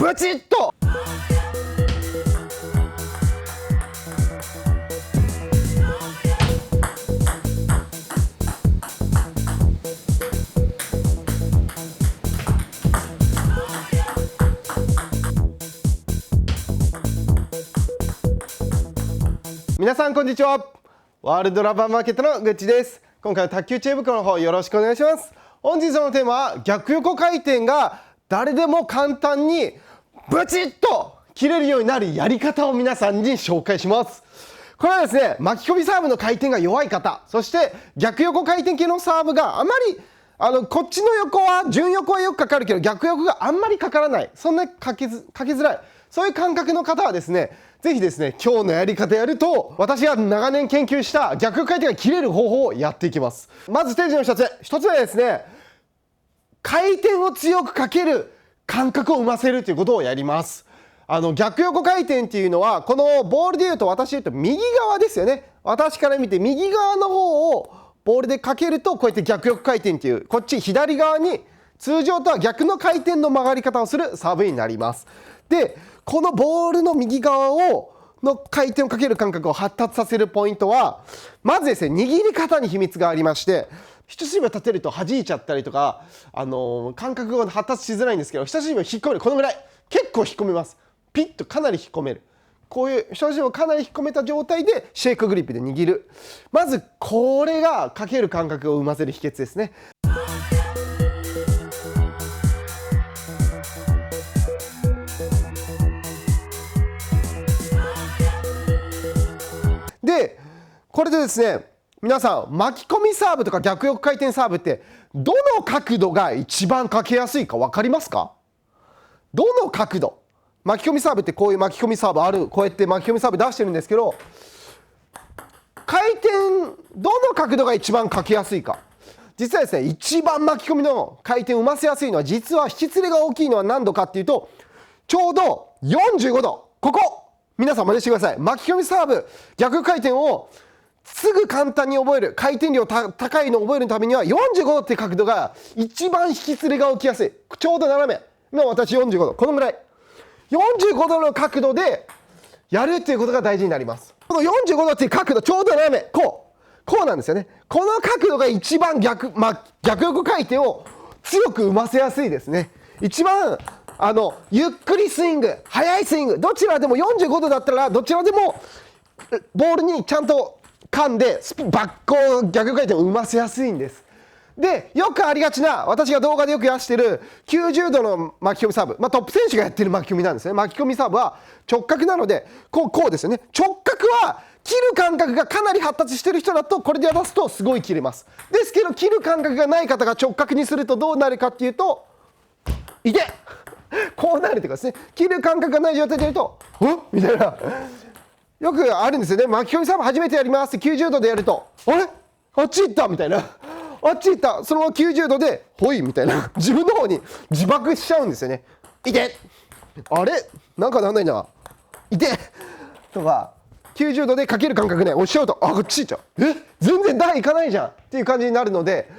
ブチッと。皆さんこんにちは。ワールドラバーマーケットのグッチです。今回は卓球知恵袋の方よろしくお願いします。本日のテーマは逆横回転が誰でも簡単にブチッと切れるようになるやり方を皆さんに紹介します。これはですね、巻き込みサーブの回転が弱い方、そして逆横回転系のサーブがあまりこっちの横は順横はよくかかるけど逆横があんまりかからない、そんなかけづらい、そういう感覚の方はですね、ぜひですね、今日のやり方やると私が長年研究した逆横回転が切れる方法をやっていきます。まずステージの1つ目はですね、回転を強くかける感覚を生ませるということをやります。逆横回転っていうのはこのボールでいうと私でいうと右側ですよね。私から見て右側の方をボールでかけるとこうやって逆横回転っていうこっち左側に通常とは逆の回転の曲がり方をするサーブになります。でこのボールの右側の回転をかける感覚を発達させるポイントはまずですね、握り方に秘密がありまして、人差し指を立てると弾いちゃったりとか、感覚が発達しづらいんですけど、人差し指を引っ込める、このぐらい結構引っ込めます。ピッとかなり引っ込める、こういう人差し指をかなり引っ込めた状態でシェイクグリップで握る、まずこれがかける感覚を生ませる秘訣ですね。でこれでですね、皆さん巻き込みサーブとか逆横回転サーブってどの角度が一番かけやすいか分かりますか？どの角度、巻き込みサーブってこういう巻き込みサーブある、こうやって巻き込みサーブ出してるんですけど、回転どの角度が一番かけやすいか。実はですね、一番巻き込みの回転を生ませやすいのは、実は引き連れが大きいのは何度かっていうと、ちょうど45度、ここ皆さん真似してください。巻き込みサーブ逆回転をすぐ簡単に覚える、回転量高いのを覚えるためには45度っていう角度が一番引き連れが起きやすい。ちょうど斜め、今私45度、このぐらい45度の角度でやるっていうことが大事になります。この45度っていう角度ちょうど斜め、こうなんですよね。この角度が一番逆横回転を強く生ませやすいですね。一番ゆっくりスイング、速いスイング、どちらでも45度だったらどちらでもボールにちゃんと噛んで逆回転を生ませやすいんです。でよくありがちな、私が動画でよくやしてる90度の巻き込みサーブ、トップ選手がやってる巻き込みなんですね。巻き込みサーブは直角なのでこうですよね。直角は切る感覚がかなり発達してる人だとこれで出すとすごい切れます。ですけど切る感覚がない方が直角にするとどうなるかっていうと、いてこうなるってことですね。切る感覚がない状態でやるとみたいな、よくあるんですよね。巻き込みサーブ初めてやりますって90度でやると、あれあっち行ったみたいな、あっち行った、そのまま90度でほいみたいな、自分の方に自爆しちゃうんですよね。いて、あれなんかなんないな、いてとか90度でかける感覚ね、押しちゃうとこっち行っちゃう、全然台いかないじゃんっていう感じになるので、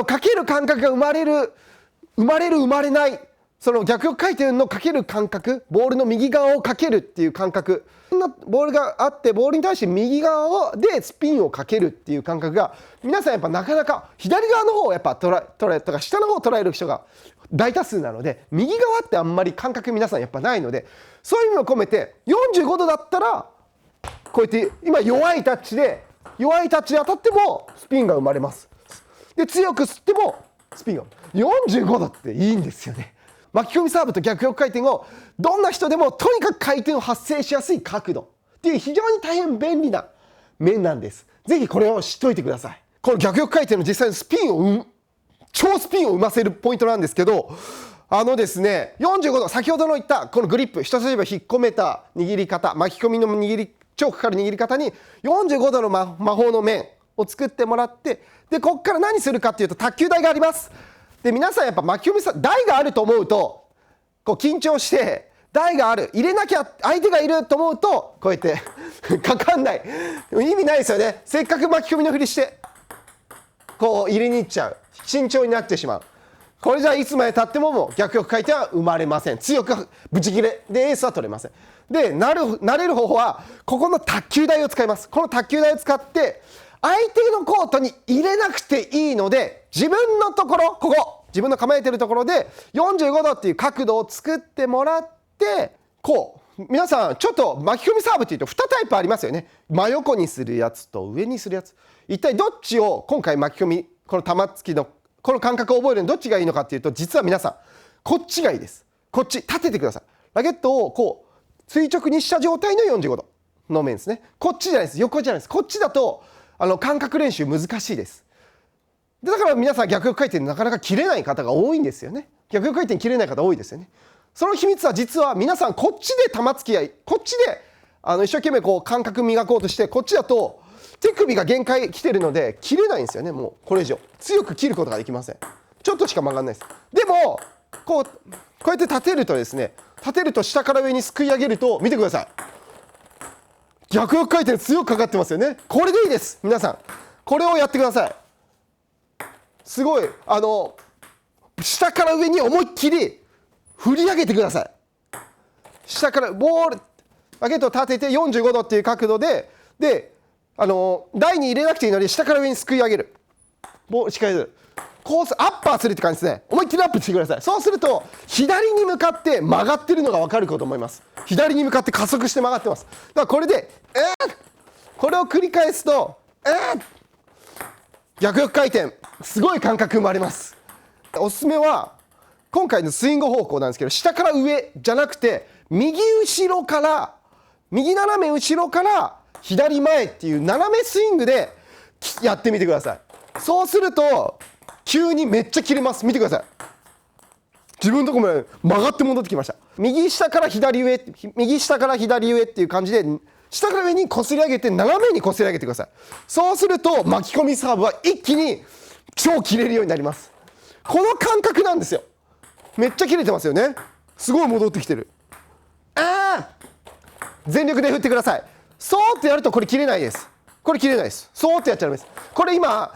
かける感覚が生まれない、その逆横回転のかける感覚、ボールの右側をかけるっていう感覚、ボールがあってボールに対して右側でスピンをかけるっていう感覚が皆さんやっぱなかなか左側の方をやっぱ捉えとか下の方を捉える人が大多数なので、右側ってあんまり感覚皆さんやっぱないので、そういう意味を込めて45度だったらこうやって今弱いタッチで当たってもスピンが生まれます。で強く吸ってもスピンが45度っていいんですよね。巻き込みサーブと逆横回転をどんな人でもとにかく回転を発生しやすい角度っていう非常に大変便利な面なんです。ぜひこれを知っておいてください。この逆横回転の実際の超スピンを生ませるポイントなんですけど、ですね、45度、先ほどの言ったこのグリップ、人差し指を引っ込めた握り方、巻き込みの超かかる握り方に45度の魔法の面を作ってもらって、でここから何するかっていうと、卓球台があります。で皆さんやっぱ巻き込み台があると思うとこう緊張して、台がある、入れなきゃ相手がいると思うとこうやってかかんない、意味ないですよね。せっかく巻き込みのふりしてこう入れに行っちゃう、慎重になってしまう。これじゃいつまでたってももう逆翼回転は生まれません。強くブチ切れでエースは取れません。で慣れる方法はここの卓球台を使います。この卓球台を使って相手のコートに入れなくていいので、自分のところ、ここ自分の構えてるところで45度っていう角度を作ってもらって、こう皆さんちょっと巻き込みサーブっていうと2タイプありますよね。真横にするやつと上にするやつ。一体どっちを今回巻き込み、この玉突きのこの感覚を覚えるのどっちがいいのかっていうと、実は皆さんこっちがいいです。こっち立ててください。ラケットをこう垂直にした状態の45度の面ですね。こっちじゃないです。横じゃないです。こっちだと感覚練習難しいです。だから皆さん逆翼回転なかなか切れない方が多いんですよね。逆翼回転切れない方多いですよね。その秘密は実は皆さんこっちで玉突き合い、こっちで一生懸命こう感覚磨こうとして、こっちだと手首が限界来てるので切れないんですよね。もうこれ以上強く切ることができません。ちょっとしか曲がらないです。でもこうやって立てるとですね、立てると下から上にすくい上げると、見てください、逆翼回転強くかかってますよね。これでいいです。皆さんこれをやってください。すごい下から上に思いっきり振り上げてください。下からボールラケットを立てて45度っていう角度で台に入れなくていいので下から上にすくい上げる。ボールしっかりする。コースアッパーするって感じですね。思いっきりアップしてください。そうすると左に向かって曲がってるのが分かるかと思います。左に向かって加速して曲がってます。だからこれでこれを繰り返すと逆翼回転すごい感覚生まれます。おすすめは今回のスイング方向なんですけど、下から上じゃなくて右斜め後ろから左前っていう斜めスイングでやってみてください。そうすると急にめっちゃ切れます。見てください。自分のところまで曲がって戻ってきました。右下から左上っていう感じで下から上にこすり上げて斜めにこすり上げてください。そうすると巻き込みサーブは一気に超切れるようになります。この感覚なんですよ。めっちゃ切れてますよね。すごい戻ってきてる。全力で振ってください。そうってやるとこれ切れないです。これ切れないです。そうってやっちゃダメです。これ今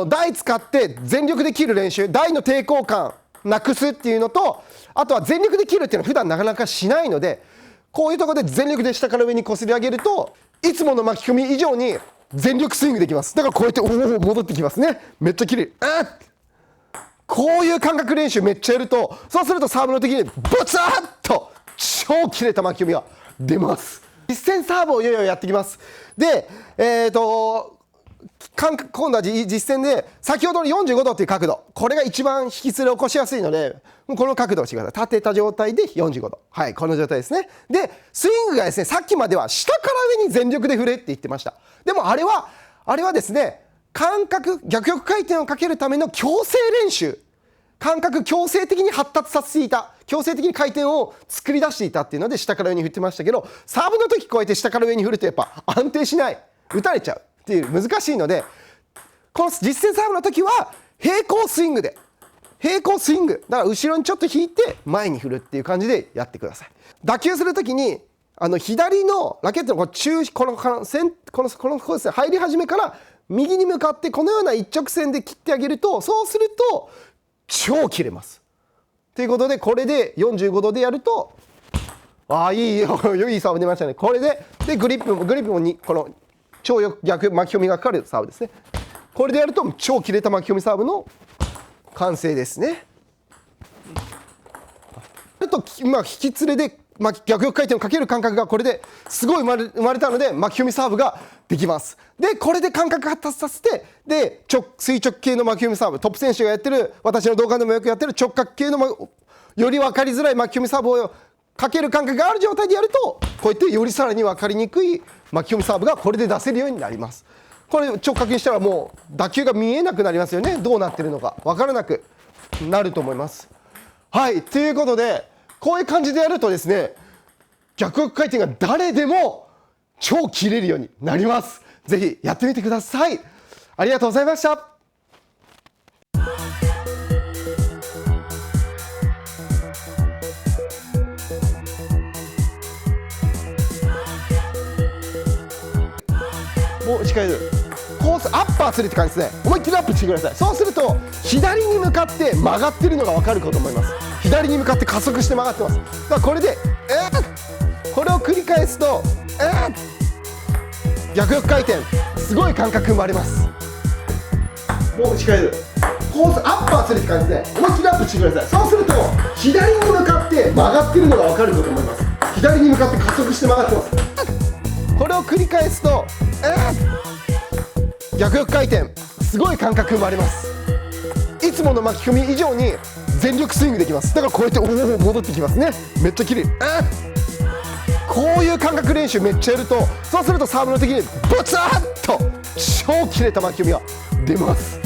台使って全力で切る練習、台の抵抗感なくすっていうのと、あとは全力で切るっていうのは普段なかなかしないので、こういうところで全力で下から上にこすり上げるといつもの巻き込み以上に全力スイングできます。だからこうやって戻ってきますね。めっちゃ切れる。こういう感覚練習めっちゃやると、そうするとサーブの時にブツッと超切れた巻き込みが出ます。実践サーブをいよいよやってきます。で今度は実践で先ほどの45度っていう角度、これが一番引きつれを起こしやすいので、この角度をしてください。立てた状態で45度、はい、この状態ですね。でスイングがですね、さっきまでは下から上に全力で振れって言ってました。でもあれはですね、逆翼回転をかけるための強制練習、感覚強制的に発達させていた、強制的に回転を作り出していたっていうので下から上に振ってましたけど、サーブの時こうやって下から上に振るとやっぱ安定しない、打たれちゃうっていう難しいので、この実践サーブの時は平行スイングだから後ろにちょっと引いて前に振るっていう感じでやってください。打球する時に左のラケットのこのですね、入り始めから右に向かってこのような一直線で切ってあげると、そうすると超切れます。ということでこれで45度でやるといいサーブ出ましたね。これでグリップもこの超逆巻き込みがかかるサーブですね。これでやると超切れた巻き込みサーブの完成ですね。今引き連れで逆翼回転をかける感覚がこれですごい生まれたので巻き込みサーブができます。でこれで感覚発達させて、で垂直系の巻き込みサーブ、トップ選手がやってる、私の動画でもよくやってる直角系のより分かりづらい巻き込みサーブをかける感覚がある状態でやると、こうやってよりさらに分かりにくい巻き込みサーブがこれで出せるようになります。これ直角にしたらもう打球が見えなくなりますよね。どうなってるのか分からなくなると思います。はい、ということでこういう感じでやるとですね、逆翼回転が誰でも超切れるようになります。ぜひやってみてください。ありがとうございました。もう近いです。コーースアッパーするって感じですね。思いっきりアップしてください。そうすると左に向かって曲がってるのが分かるかと思います。左に向かって加速して曲がってます。だからこれでこれを繰り返すと逆横回転、すごい感覚生まれます。もう打ち替えるコースアッパーするって感じで思いっきりアップしてください。そうすると左に向かって曲がってるのが分かるかと思います。左に向かって加速して曲がってます。これを繰り返すと逆横回転、すごい感覚生まれます。いつもの巻き込み以上に全力スイングできます。だからこうやって戻ってきますね。めっちゃ綺麗。こういう感覚練習めっちゃやると、そうするとサーブの時にブツッと超切れた巻き込みが出ます。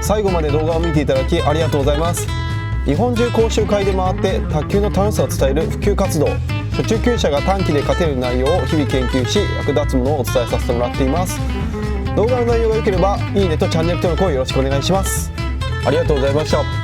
最後まで動画を見ていただきありがとうございます。日本中講習会で回って卓球の楽しさを伝える普及活動、初中級者が短期で勝てる内容を日々研究し、役立つものをお伝えさせてもらっています。動画の内容が良ければいいねとチャンネル登録をよろしくお願いします。ありがとうございました。